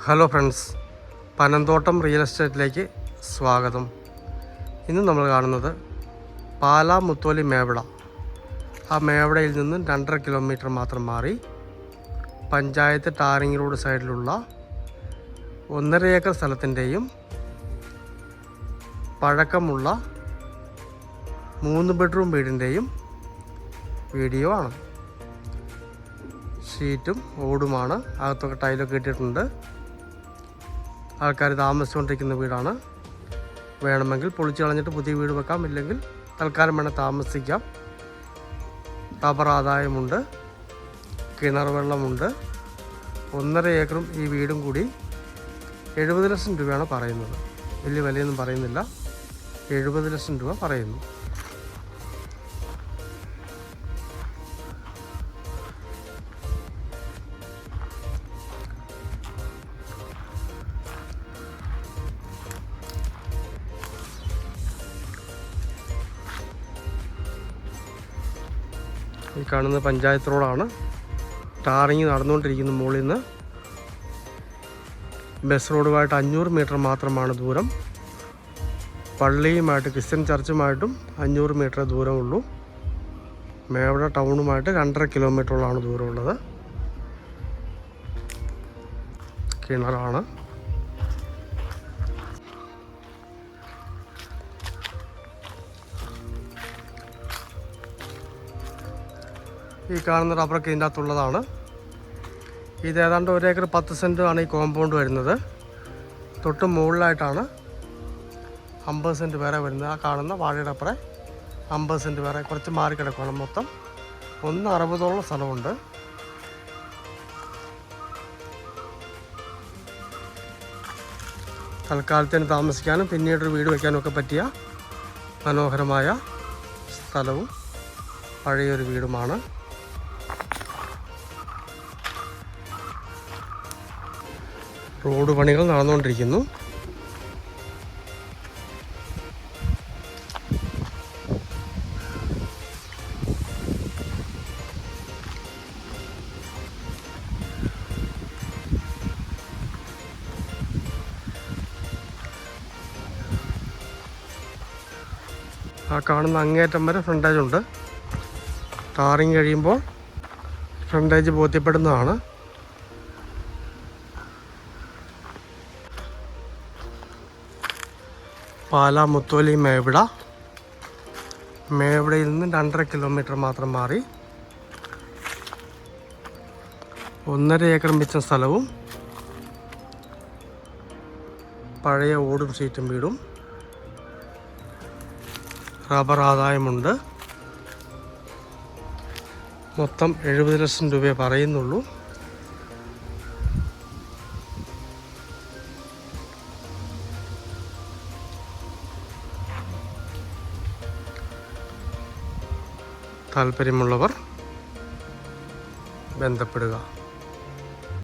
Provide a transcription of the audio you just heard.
Hello friends, Panamthottam real എസ്റ്റേറ്റിലേക്ക് സ്വാഗതം. ഇന്ന് നമ്മൾ കാണുന്നത് പാലാ മുത്തോലി മേവിട. ആ മേവിടയിൽ നിന്നും 2.5 കിലോമീറ്റർ മാത്രം മാറി പഞ്ചായത്ത് ടാറിങ് റോഡ് സൈഡിലുള്ള 1.5 ഏക്കർ സ്ഥലത്തിൻ്റെയും പഴക്കമുള്ള 3 ബെഡ്റൂം വീടിൻ്റെയും വീഡിയോ ആണ്. ഷീറ്റും ഓടുമാണ്, അകത്തൊക്കെ ടൈലൊക്കെ ഇട്ടിട്ടുണ്ട്. ആൾക്കാർ താമസിച്ചുകൊണ്ടിരിക്കുന്ന വീടാണ്. വേണമെങ്കിൽ പൊളിച്ചു കളഞ്ഞിട്ട് പുതിയ വീട് വെക്കാം, ഇല്ലെങ്കിൽ തൽക്കാലം വേണം താമസിക്കാം. റബ്ബർ ആദായമുണ്ട്, കിണർ വെള്ളമുണ്ട്. 1.5 ഏക്കറും ഈ വീടും കൂടി 70 ലക്ഷം രൂപയാണ് പറയുന്നത്. വലിയ വിലയൊന്നും പറയുന്നില്ല, 70 ലക്ഷം രൂപ പറയുന്നു. ഈ കാണുന്ന പഞ്ചായത്ത് റോഡാണ്. ടാറിങ് നടന്നുകൊണ്ടിരിക്കുന്ന മുകളിൽ നിന്ന് ബസ് റോഡുമായിട്ട് 500 മീറ്റർ മാത്രമാണ് ദൂരം. പള്ളിയുമായിട്ട്, ക്രിസ്ത്യൻ ചർച്ചുമായിട്ടും 500 മീറ്റർ ദൂരമുള്ളൂ. മേവിട ടൗണുമായിട്ട് 2.5 കിലോമീറ്ററോളാണ് ദൂരമുള്ളത്. കിണറാണ്. ഈ കാണുന്ന റബ്ബറൊക്കെ ഇതിൻ്റെ അകത്തുള്ളതാണ്. ഇത് ഏതാണ്ട് 1 ഏക്കർ 10 സെൻറ്റ് ആണ് ഈ കോമ്പൗണ്ട് വരുന്നത്. തൊട്ട് മുകളിലായിട്ടാണ് 50 സെൻറ്റ് വേറെ വരുന്നത്. ആ കാണുന്ന വാഴയുടെ അപ്പുറം 50 സെൻറ്റ് വേറെ കുറച്ച് മാറിക്കിടക്കുകയാണ്. മൊത്തം 160ഓളം സ്ഥലമുണ്ട്. തൽക്കാലത്തിന് താമസിക്കാനും പിന്നീടൊരു വീട് വയ്ക്കാനും ഒക്കെ പറ്റിയ മനോഹരമായ സ്ഥലവും പഴയൊരു വീടുമാണ്. റോഡ് പണികൾ നടന്നുകൊണ്ടിരിക്കുന്നു. ആ കാണുന്ന അങ്ങേറ്റം വരെ ഫ്രണ്ടേജ് ഉണ്ട്. ടാറിങ് കഴിയുമ്പോൾ ഫ്രണ്ടേജ് ബോധ്യപ്പെടുന്നതാണ്. പാലാ മുത്തോലി മേവിട. മേവിടയിൽ നിന്ന് 2.5 കിലോമീറ്റർ മാത്രം മാറി 1.5 ഏക്കർ മിച്ചം സ്ഥലവും പഴയ ഓടും ഷീറ്റും വീടും. റബ്ബർ ആദായമുണ്ട്. മൊത്തം 70 ലക്ഷം രൂപയെ പറയുന്നുള്ളൂ. താല്പര്യമുള്ളവർ ബന്ധപ്പെടുക.